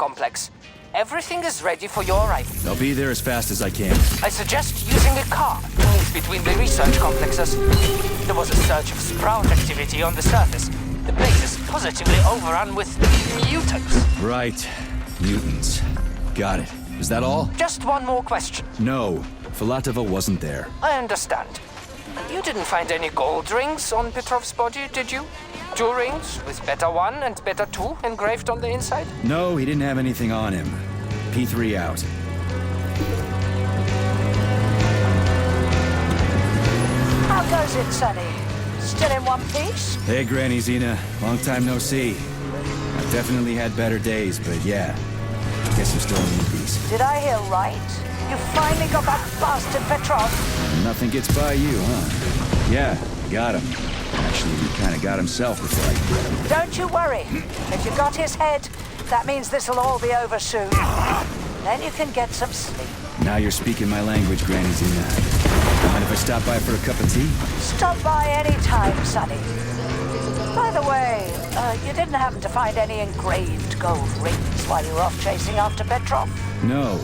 complex. Everything is ready for your arrival. I'll be there as fast as I can. I suggest using a car to move between the research complexes. There was a surge of sprout activity on the surface. The place is positively overrun with mutants. Right. Mutants. Got it. Is that all? Just one more question. No. Playthough wasn't there. I understand. You didn't find any gold rings on Petrov's body, did you? 2 rings with Beta 1 and Beta 2 engraved on the inside? No, he didn't have anything on him. P3 out. How goes it, Sonny? Still in one piece? Hey, Granny Xena. Long time no see. I've definitely had better days, but yeah. I guess I'm still in one piece. Did I hear right? You finally got that bastard Petrov? Nothing gets by you, huh? Yeah, got him. Actually, he kind of got himself before I could get him. Don't you worry. If you got his head, that means this'll all be over soon. Then you can get some sleep. Now you're speaking my language, Granny Xena. Mind if I stop by for a cup of tea? Stop by any time, Sonny. By the way, you didn't happen to find any engraved gold rings while you were off chasing after Petrov? No.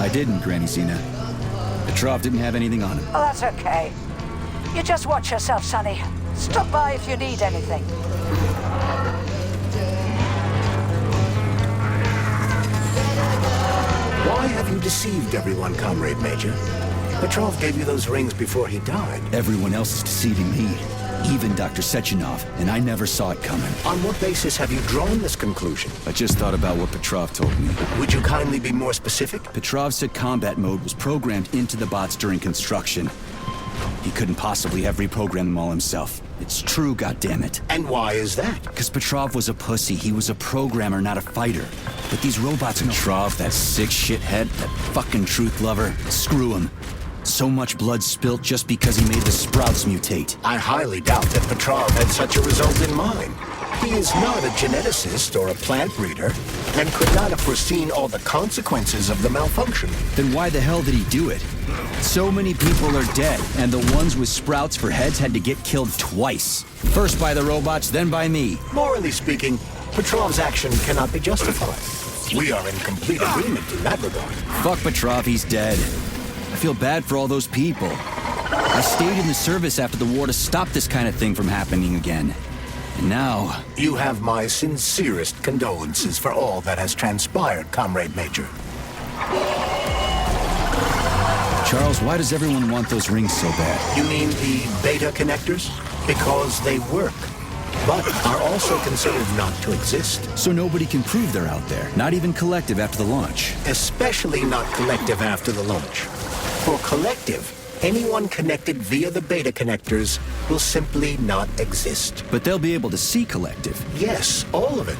I didn't, Granny Xena. Petrov didn't have anything on him. Oh, that's okay. You just watch yourself, Sonny. Stop by if you need anything. Why have you deceived everyone, Comrade Major? Petrov gave you those rings before he died. Everyone else is deceiving me. Even Dr. Sechenov, and I never saw it coming. On what basis have you drawn this conclusion? I just thought about what Petrov told me. Would you kindly be more specific? Petrov said combat mode was programmed into the bots during construction. He couldn't possibly have reprogrammed them all himself. It's true, goddammit. And why is that? Because Petrov was a pussy. He was a programmer, not a fighter. But these robots, Petrov, that sick shithead, that fucking truth lover, screw him. So much blood spilt just because he made the sprouts mutate. I highly doubt that Petrov had such a result in mind. He is not a geneticist or a plant breeder, and could not have foreseen all the consequences of the malfunction. Then why the hell did he do it? So many people are dead, and the ones with sprouts for heads had to get killed twice. First by the robots, then by me. Morally speaking, Petrov's action cannot be justified. We are in complete agreement in that regard. Fuck Petrov, he's dead. I feel bad for all those people. I stayed in the service after the war to stop this kind of thing from happening again. And now... You have my sincerest condolences for all that has transpired, Comrade Major. Charles, why does everyone want those rings so bad? You mean the beta connectors? Because they work, but are also considered not to exist. So nobody can prove they're out there, not even Collective after the launch. Especially not Collective after the launch. For Collective, anyone connected via the beta connectors will simply not exist. But they'll be able to see Collective. Yes, all of it.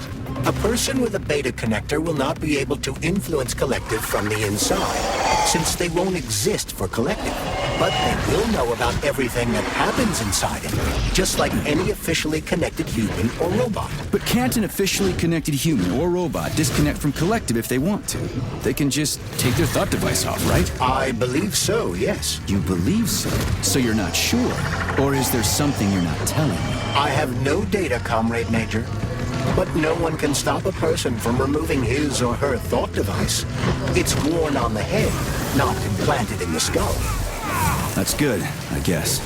A person with a beta connector will not be able to influence Collective from the inside, since they won't exist for Collective. But they will know about everything that happens inside it, just like any officially connected human or robot. But can't an officially connected human or robot disconnect from Collective if they want to? They can just take their thought device off, right? I believe so, yes. You believe so? So you're not sure? Or is there something you're not telling me? I have no data, Comrade Major. But no one can stop a person from removing his or her thought device. It's worn on the head, not implanted in the skull. That's good, I guess.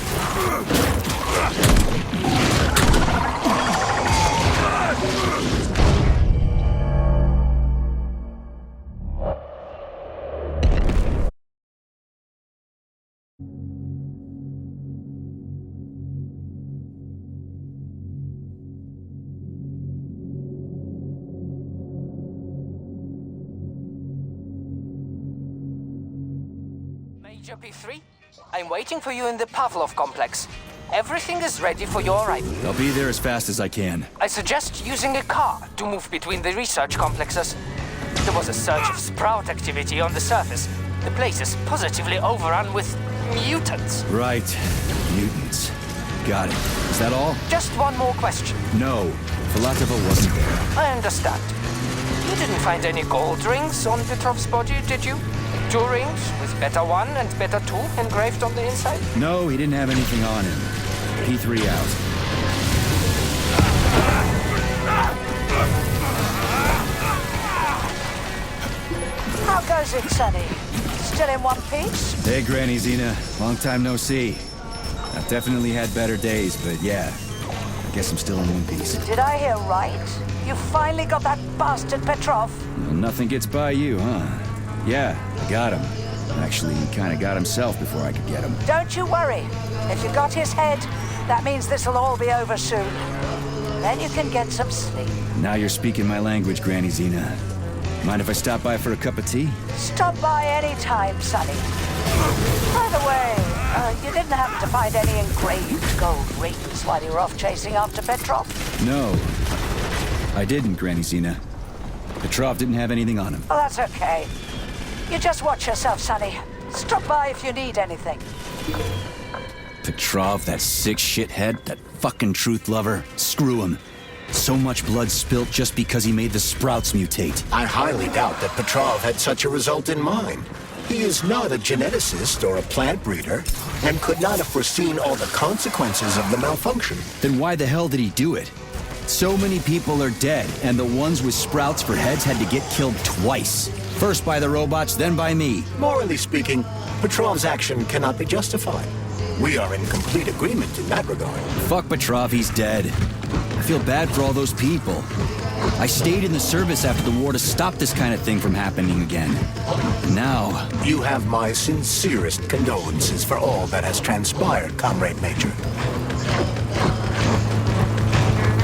Major P3, I'm waiting for you in the Pavlov complex. Everything is ready for your arrival. I'll be there as fast as I can. I suggest using a car to move between the research complexes. There was a surge of sprout activity on the surface. The place is positively overrun with mutants. Right. Mutants. Got it. Is that all? Just one more question. No. Playthough wasn't there. I understand. You didn't find any gold rings on Petrov's body, did you? 2 rings with Beta 1 and Beta 2 engraved on the inside? No, he didn't have anything on him. P3 out. is it, Sonny? Still in one piece? Hey, Granny Xena. Long time no see. I've definitely had better days, but yeah. I guess I'm still in one piece. Did I hear right? You finally got that bastard Petrov? Well, nothing gets by you, huh? Yeah, I got him. Actually, he kind of got himself before I could get him. Don't you worry. If you got his head, that means this'll all be over soon. Then you can get some sleep. Now you're speaking my language, Granny Xena. Mind if I stop by for a cup of tea? Stop by any time, Sonny. By the way, you didn't happen to find any engraved gold rings while you were off chasing after Petrov? No, I didn't, Granny Xena. Petrov didn't have anything on him. Oh, that's okay. You just watch yourself, Sonny. Stop by if you need anything. Petrov, that sick shithead, that fucking truth lover. Screw him. So much blood spilt just because he made the sprouts mutate. I highly doubt that Petrov had such a result in mind. He is not a geneticist or a plant breeder, and could not have foreseen all the consequences of the malfunction. Then why the hell did he do it? So many people are dead, and the ones with sprouts for heads had to get killed twice. First by the robots, then by me. Morally speaking, Petrov's action cannot be justified. We are in complete agreement in that regard. Fuck Petrov, he's dead. I feel bad for all those people. I stayed in the service after the war to stop this kind of thing from happening again. Now... You have my sincerest condolences for all that has transpired, Comrade Major.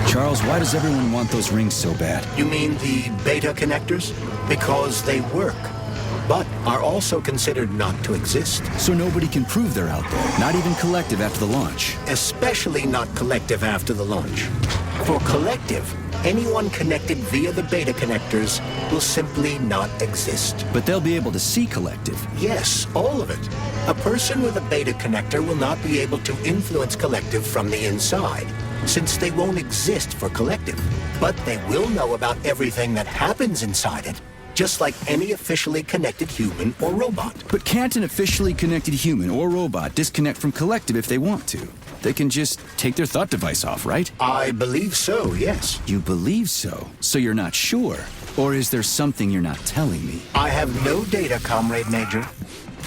Charles, why does everyone want those rings so bad? You mean the beta connectors? Because they work, but are also considered not to exist. So nobody can prove they're out there, not even Collective after the launch. Especially not Collective after the launch. For Collective, anyone connected via the beta connectors will simply not exist. But they'll be able to see Collective. Yes, all of it. A person with a beta connector will not be able to influence Collective from the inside, since they won't exist for Collective. But they will know about everything that happens inside it, just like any officially connected human or robot. But can't an officially connected human or robot disconnect from Collective if they want to? They can just take their thought device off, right? I believe so, yes. You believe so? So you're not sure? Or is there something you're not telling me? I have no data, Comrade Major.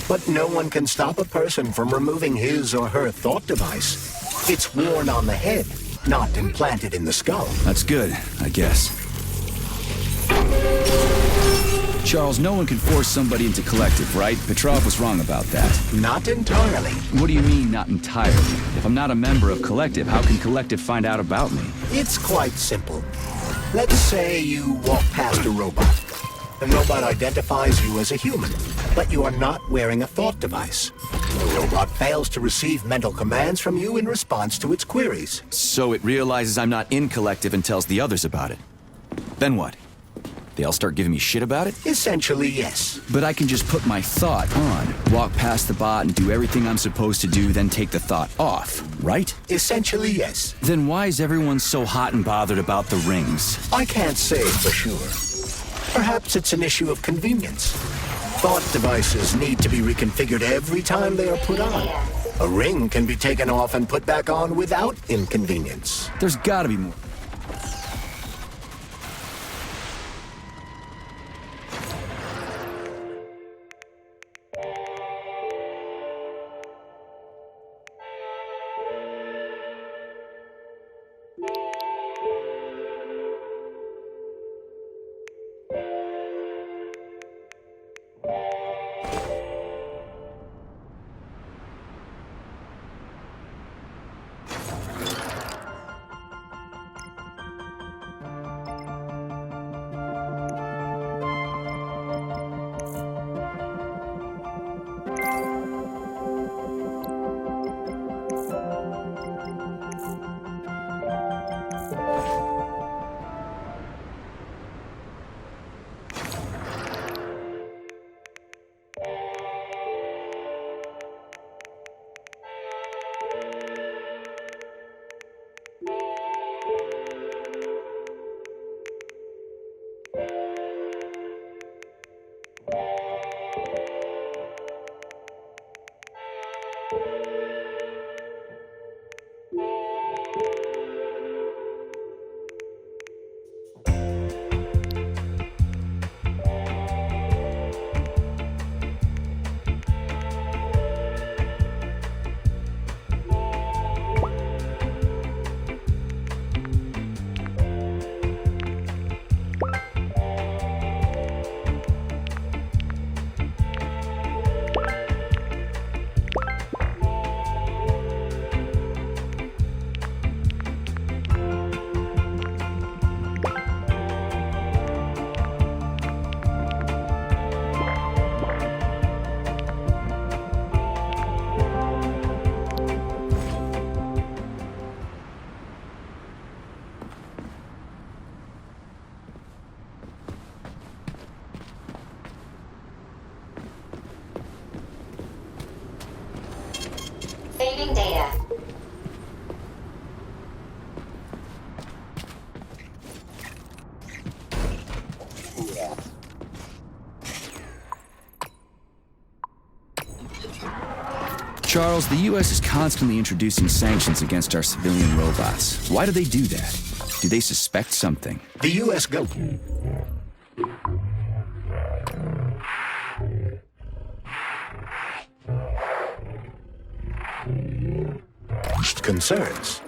But no one can stop a person from removing his or her thought device. It's worn on the head, not implanted in the skull. That's good, I guess. Charles, no one can force somebody into Collective, right? Petrov was wrong about that. Not entirely. What do you mean, not entirely? If I'm not a member of Collective, how can Collective find out about me? It's quite simple. Let's say you walk past a robot. The robot identifies you as a human, but you are not wearing a thought device. The robot fails to receive mental commands from you in response to its queries. So it realizes I'm not in Collective and tells the others about it. Then what? They all start giving me shit about it? Essentially, yes. But I can just put my thought on, walk past the bot and do everything I'm supposed to do, then take the thought off, right? Essentially, yes. Then why is everyone so hot and bothered about the rings? I can't say for sure. Perhaps it's an issue of convenience. Thought devices need to be reconfigured every time they are put on. A ring can be taken off and put back on without inconvenience. There's gotta be more. Retrieving data. Charles, the U.S. is constantly introducing sanctions against our civilian robots. Why do they do that? Do they suspect something? The U.S. government concerns.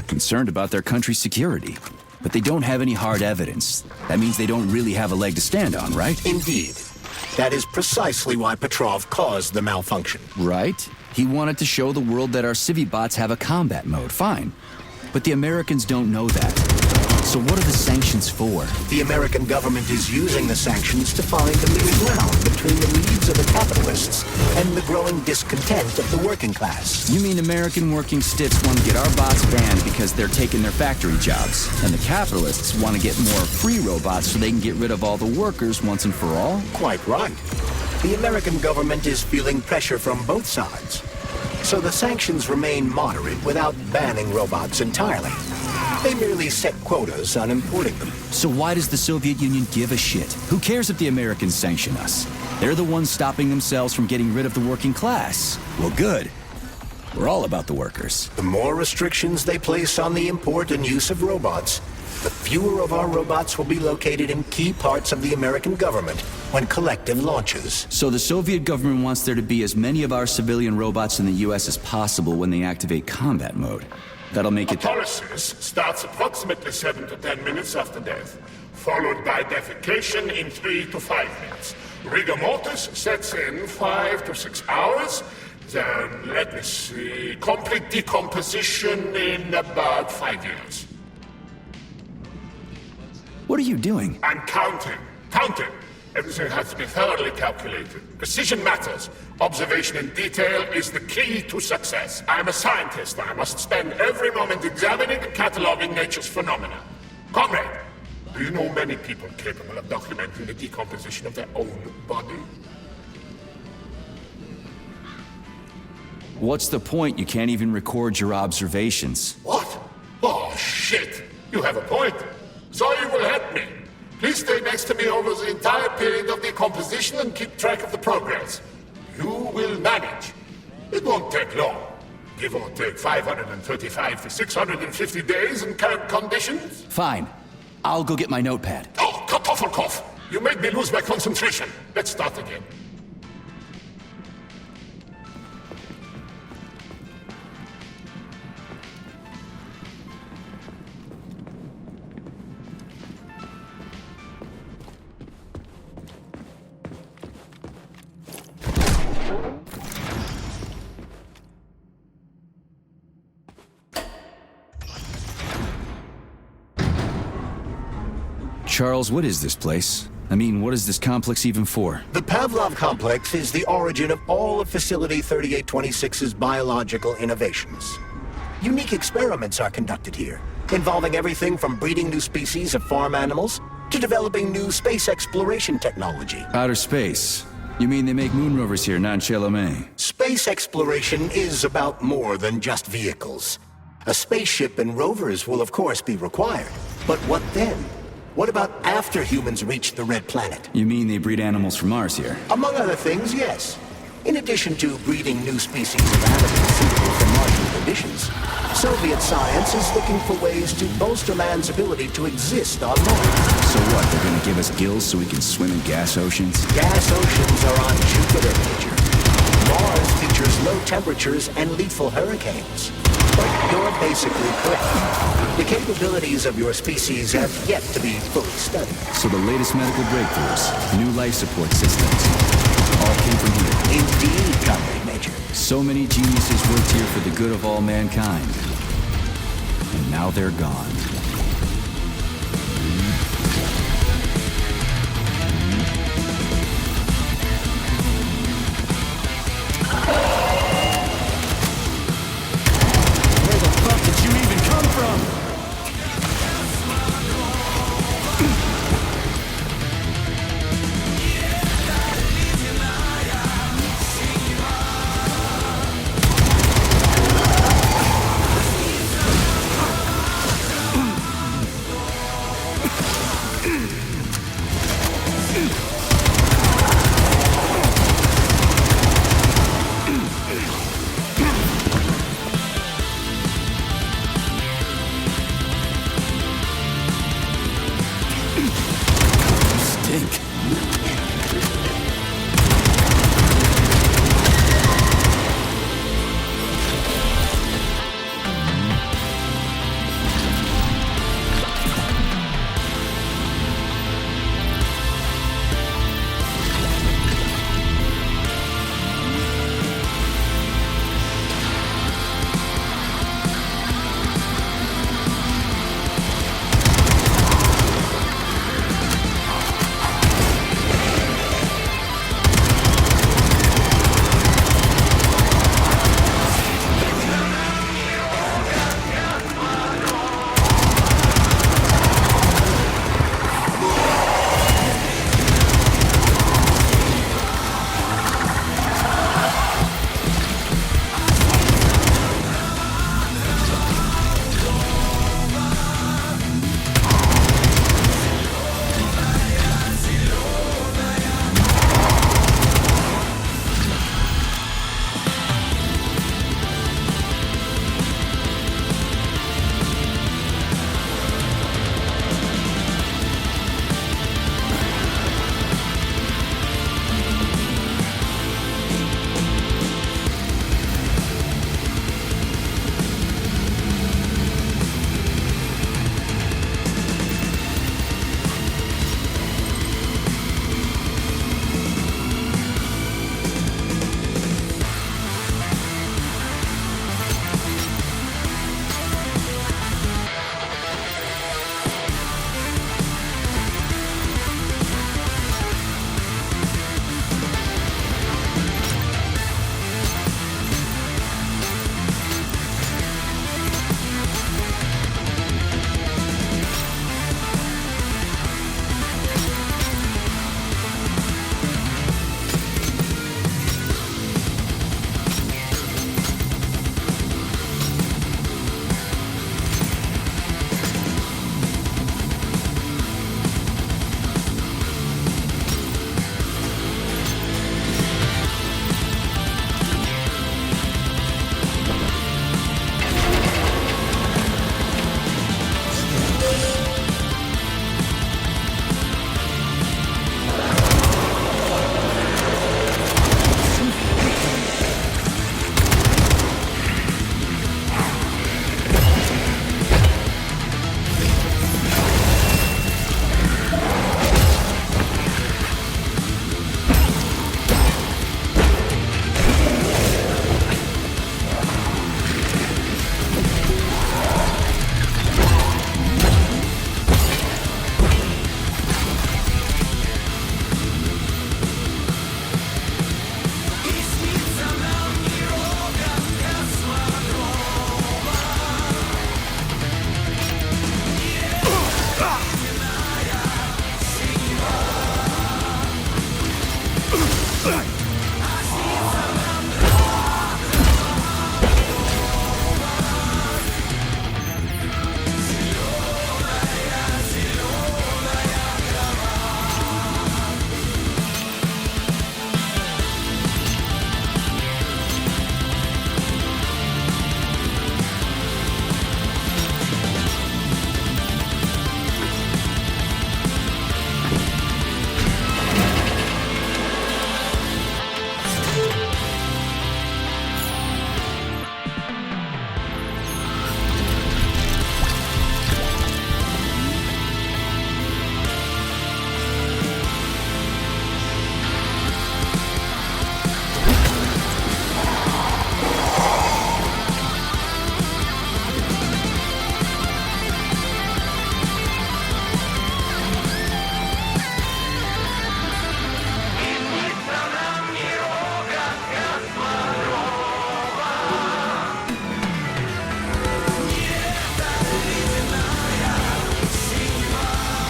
Concerned about their country's security. But they don't have any hard evidence. That means they don't really have a leg to stand on, right? Indeed. That is precisely why Petrov caused the malfunction. Right? He wanted to show the world that our Civibots have a combat mode, fine. But the Americans don't know that. So what are the sanctions for? The American government is using the sanctions to find a middle ground between the needs of the capitalists and the growing discontent of the working class. You mean American working stiffs want to get our bots banned because they're taking their factory jobs, and the capitalists want to get more free robots so they can get rid of all the workers once and for all? Quite right. The American government is feeling pressure from both sides. So the sanctions remain moderate without banning robots entirely. They merely set quotas on importing them. So why does the Soviet Union give a shit? Who cares if the Americans sanction us? They're the ones stopping themselves from getting rid of the working class. Well, good. We're all about the workers. The more restrictions they place on the import and use of robots, the fewer of our robots will be located in key parts of the American government when Collective launches. So the Soviet government wants there to be as many of our civilian robots in the U.S. as possible when they activate combat mode. That'll make it... Autolysis starts approximately 7 to 10 minutes after death, followed by defecation in 3 to 5 minutes. Rigor mortis sets in 5 to 6 hours. Then, let me see, complete decomposition in about 5 years. What are you doing? I'm counting. Counting. Everything has to be thoroughly calculated. Precision matters. Observation in detail is the key to success. I'm a scientist. I must spend every moment examining and cataloging nature's phenomena. Comrade, do you know many people capable of documenting the decomposition of their own body? What's the point? You can't even record your observations. What? Oh, shit. You have a point. So you will help me. Please stay next to me over the entire period of decomposition and keep track of the progress. You will manage. It won't take long. Give or take 535 to 650 days in current conditions. Fine. I'll go get my notepad. Oh, Kartoffelkopf! You made me lose my concentration. Let's start again. Charles, what is this place? I mean, what is this complex even for? The Pavlov complex is the origin of all of Facility 3826's biological innovations. Unique experiments are conducted here, involving everything from breeding new species of farm animals to developing new space exploration technology. Outer space? You mean they make moon rovers here, not Chelomey? Space exploration is about more than just vehicles. A spaceship and rovers will of course be required. But what then? What about after humans reach the Red Planet? You mean they breed animals from Mars here? Among other things, yes. In addition to breeding new species of animals suitable for Martian conditions, Soviet science is looking for ways to bolster man's ability to exist on Mars. So what, they're gonna give us gills so we can swim in gas oceans? Gas oceans are on Jupiter, Major. Mars features low temperatures and lethal hurricanes. But you're basically correct. The capabilities of your species have yet to be fully studied. So the latest medical breakthroughs, new life support systems, all came from here. Indeed, Comrade Major. So many geniuses worked here for the good of all mankind. And now they're gone. Where the fuck did you even come from?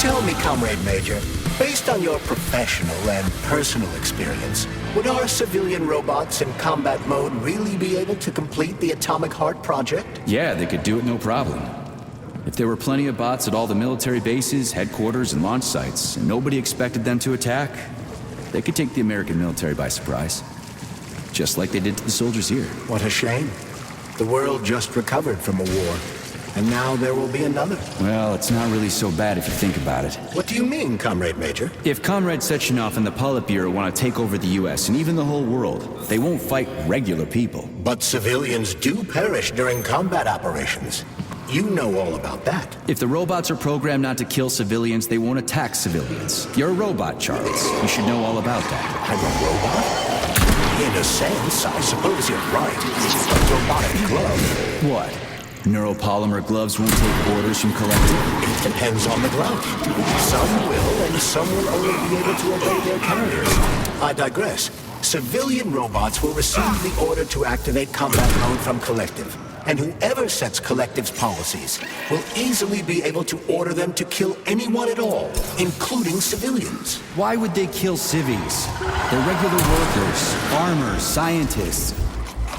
Tell me, Comrade Major, based on your professional and personal experience, would our civilian robots in combat mode really be able to complete the Atomic Heart project? Yeah, they could do it no problem. If there were plenty of bots at all the military bases, headquarters, and launch sites, and nobody expected them to attack, they could take the American military by surprise. Just like they did to the soldiers here. What a shame. The world just recovered from a war, and now there will be another. Well, it's not really so bad if you think about it. What do you mean, Comrade Major? If Comrade Sechenov and the Politburo want to take over the US and even the whole world, they won't fight regular people. But civilians do perish during combat operations. You know all about that. If the robots are programmed not to kill civilians, they won't attack civilians. You're a robot, Charles. You should know all about that. I'm a robot? In a sense, I suppose you're right. A robotic glove. What? Neuropolymer gloves won't take orders from Collective? It depends on the glove. Some will, and some will only be able to obey their carriers. I digress. Civilian robots will receive the order to activate combat mode from Collective. And whoever sets Collective's policies will easily be able to order them to kill anyone at all, including civilians. Why would they kill civvies? They're regular workers, farmers, scientists.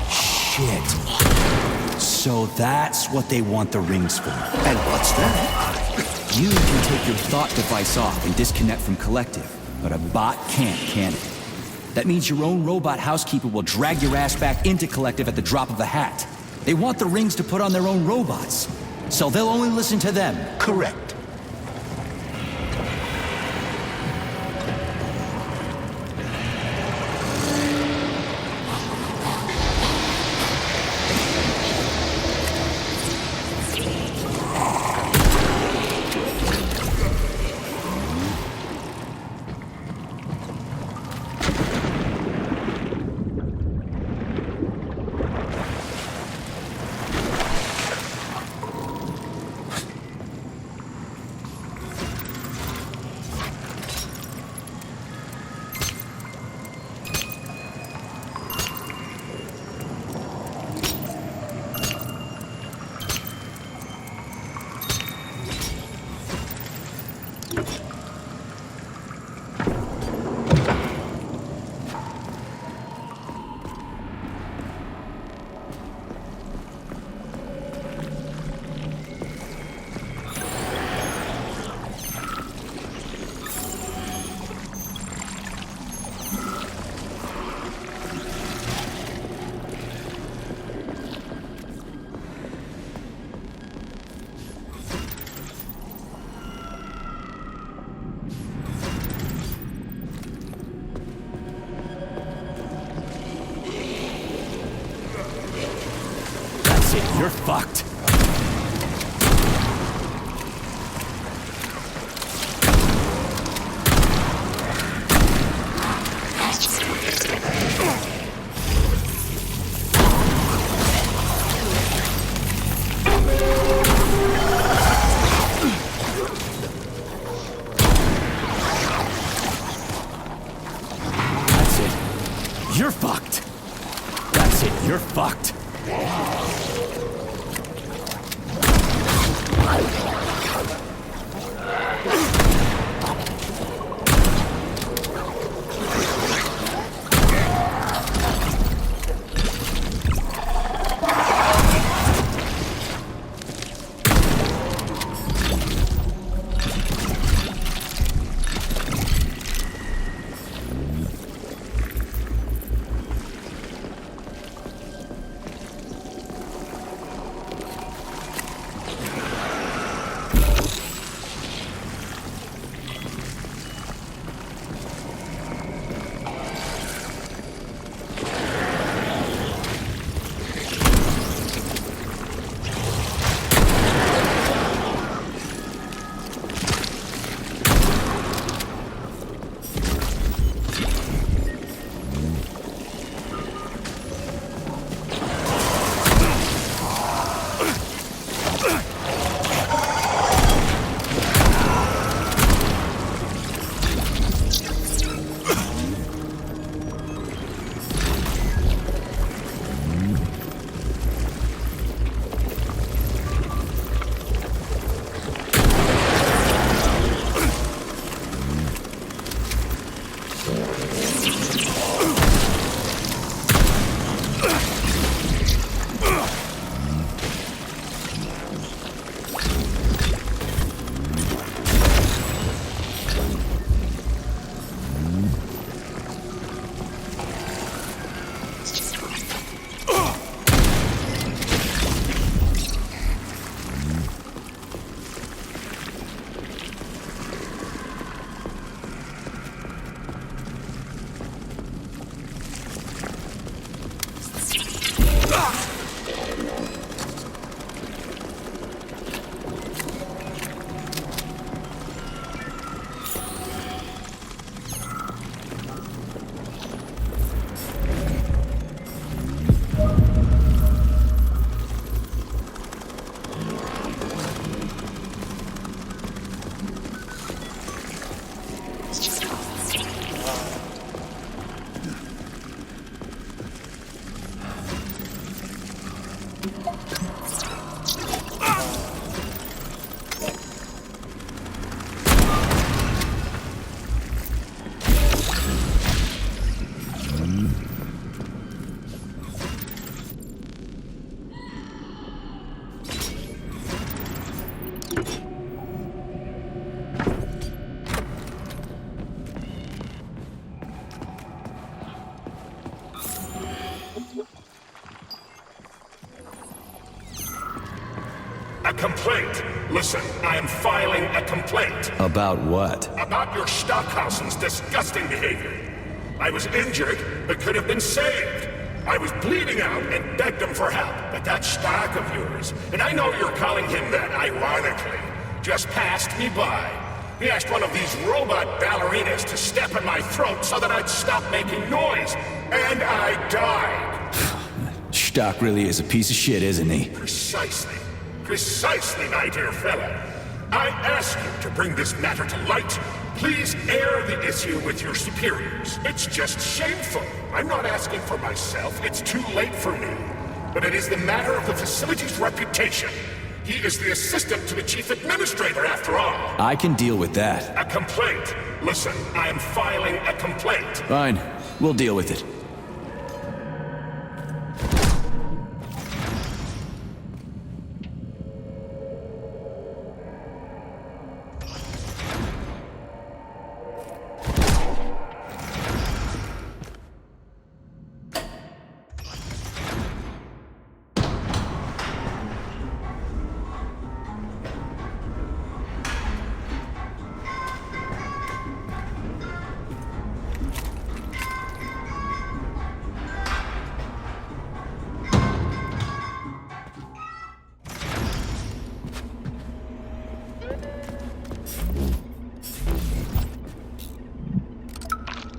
Shit. So that's what they want the rings for. And what's that? You can take your thought device off and disconnect from Collective, but a bot can't, can it? That means your own robot housekeeper will drag your ass back into Collective at the drop of a hat. They want the rings to put on their own robots, so they'll only listen to them. Correct. You're fucked. That's it. You're fucked. That's it. You're fucked. complaint. Listen, I am filing a complaint. About what? About your Stockhausen's disgusting behavior. I was injured, but could have been saved. I was bleeding out and begged him for help, but that Stock of yours, and I know you're calling him that ironically, just passed me by. He asked one of these robot ballerinas to step in my throat so that I'd stop making noise, and I died. Stock really is a piece of shit, isn't he? Precisely. Precisely, my dear fella. I ask you to bring this matter to light. Please air the issue with your superiors. It's just shameful. I'm not asking for myself. It's too late for me. But it is the matter of the facility's reputation. He is the assistant to the chief administrator, after all. I can deal with that. A complaint. Listen, I am filing a complaint. Fine. We'll deal with it.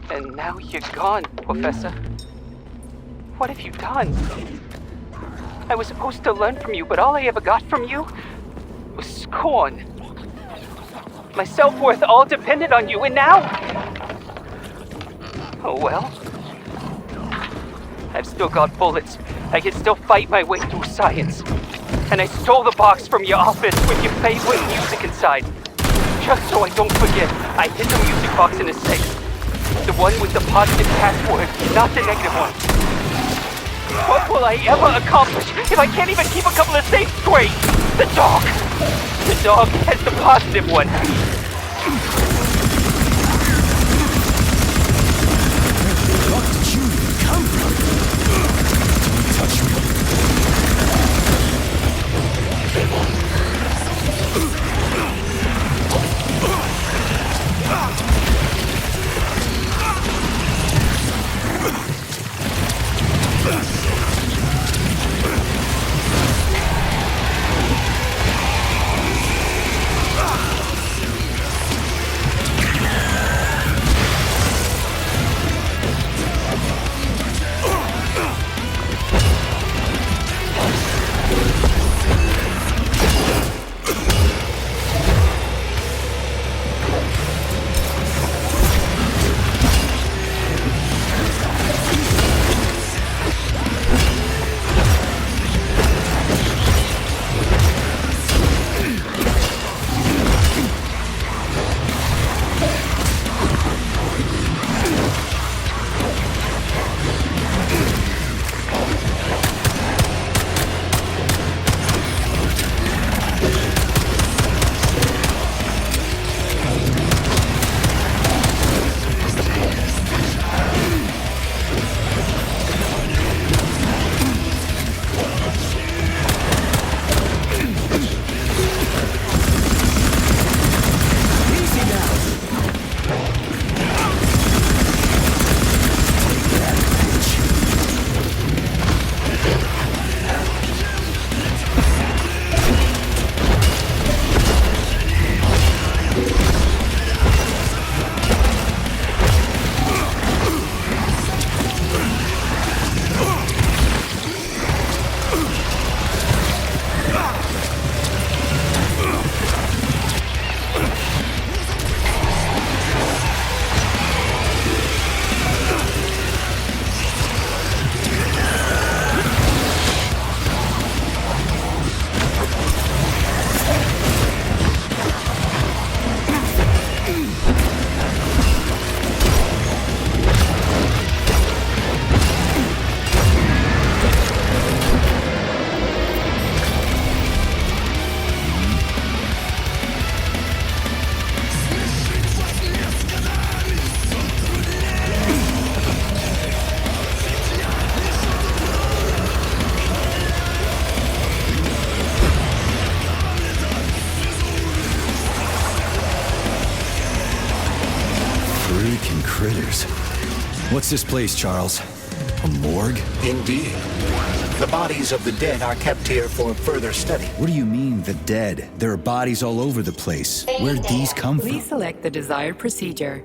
And now you're gone, Professor. What have you done? I was supposed to learn from you, but all I ever got from you was scorn. My self-worth all depended on you, and now... Oh well. I've still got bullets. I can still fight my way through science. And I stole the box from your office with your favorite music inside. Just so I don't forget, I hid the music box in a safe. The one with the positive password, not the negative one. What will I ever accomplish if I can't even keep a couple of safes straight? The dog! The dog has the positive one. Where did you come from? Don't touch me. Fucking critters. What's this place, Charles? A morgue? Indeed. The bodies of the dead are kept here for further study. What do you mean, the dead? There are bodies all over the place. Where'd these come from? Please select the desired procedure.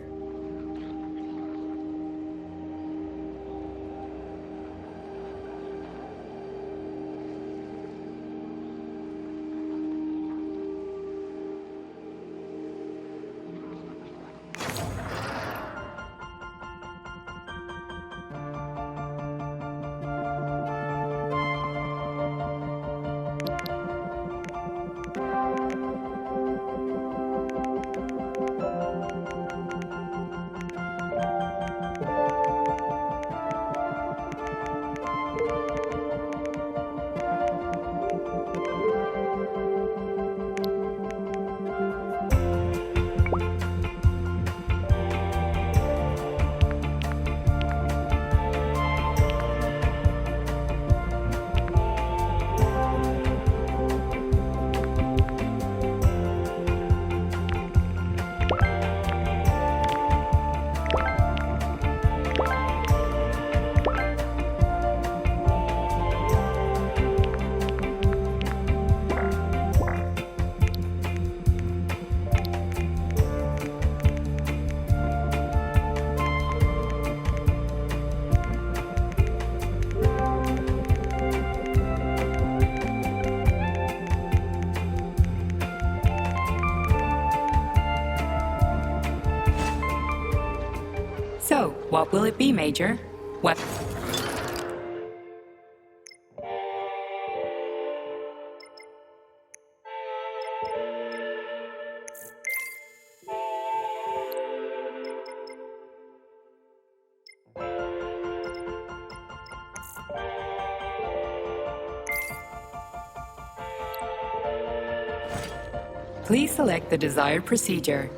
So, what will it be, Major? What? Please select the desired procedure.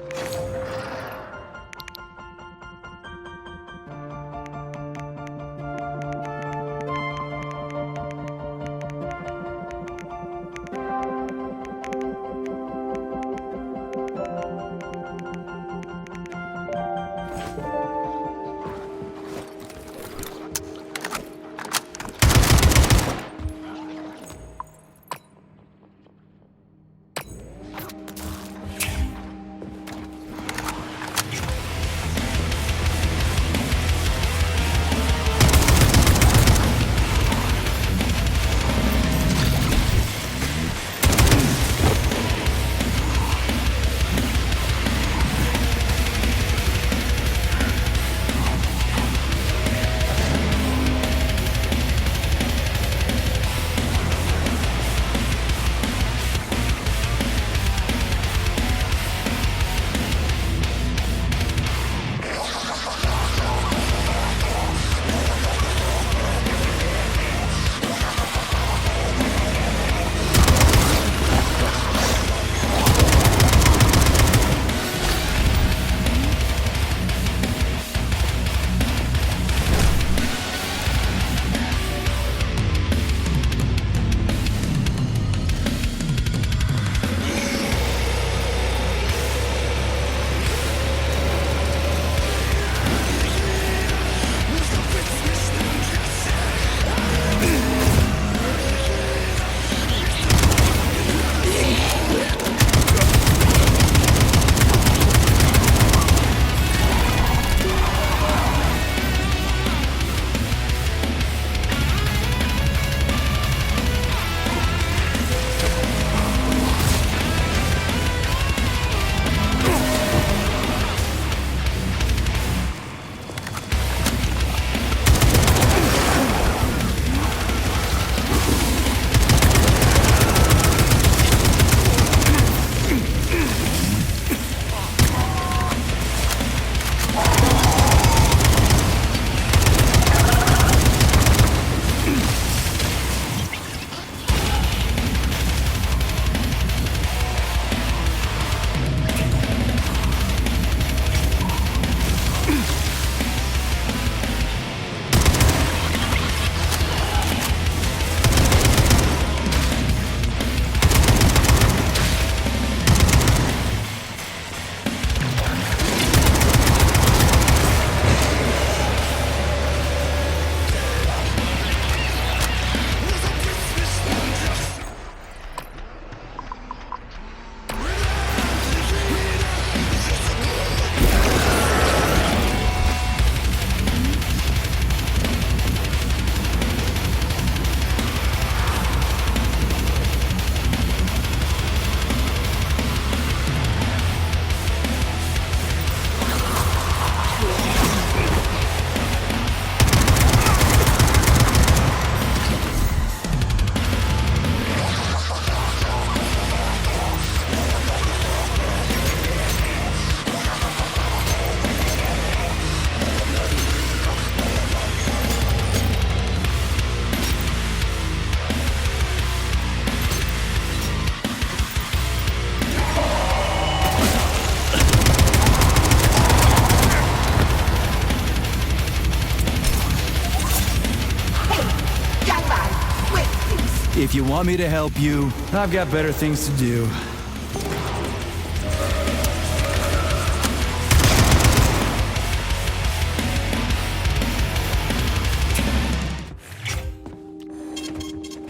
If you want me to help you, I've got better things to do.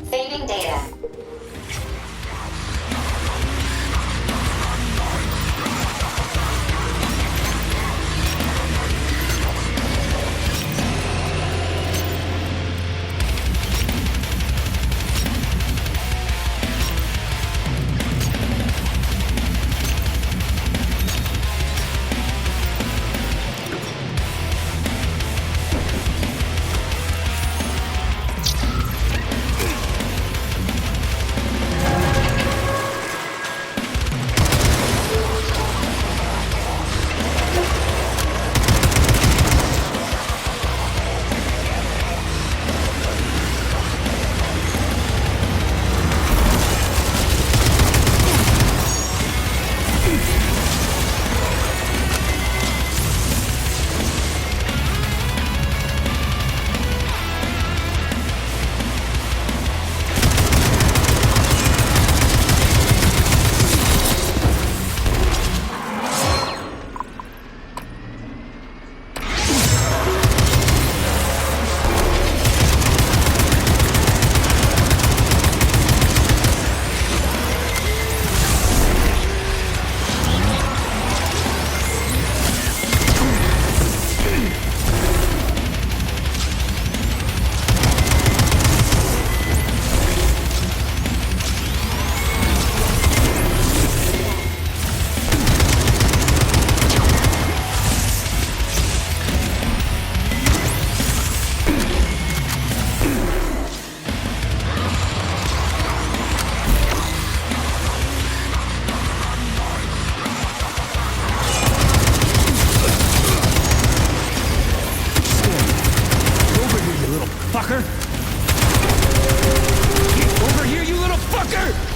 Saving data. Fucker! Get over here, you little fucker!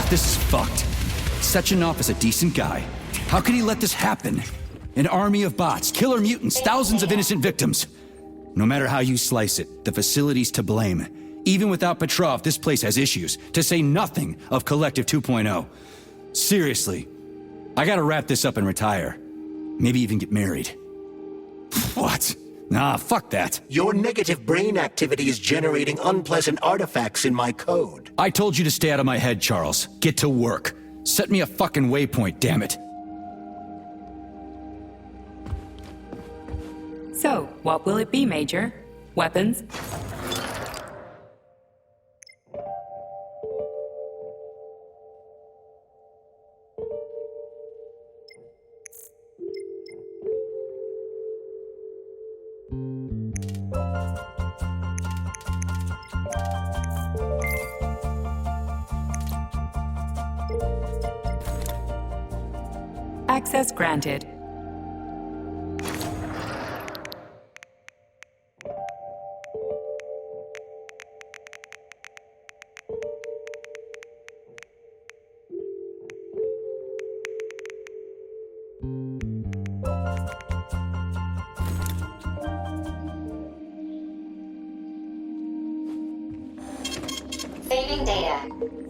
This is fucked. Sechenov is a decent guy. How could he let this happen? An army of bots, killer mutants, thousands of innocent victims. No matter how you slice it, the facility's to blame. Even without Petrov, this place has issues, to say nothing of Collective 2.0. Seriously, I gotta wrap this up and retire. Maybe even get married. What? Nah, fuck that. Your negative brain activity is generating unpleasant artifacts in my code. I told you to stay out of my head, Charles. Get to work. Set me a fucking waypoint, damn it. So, what will it be, Major? Weapons? Access granted. Saving data.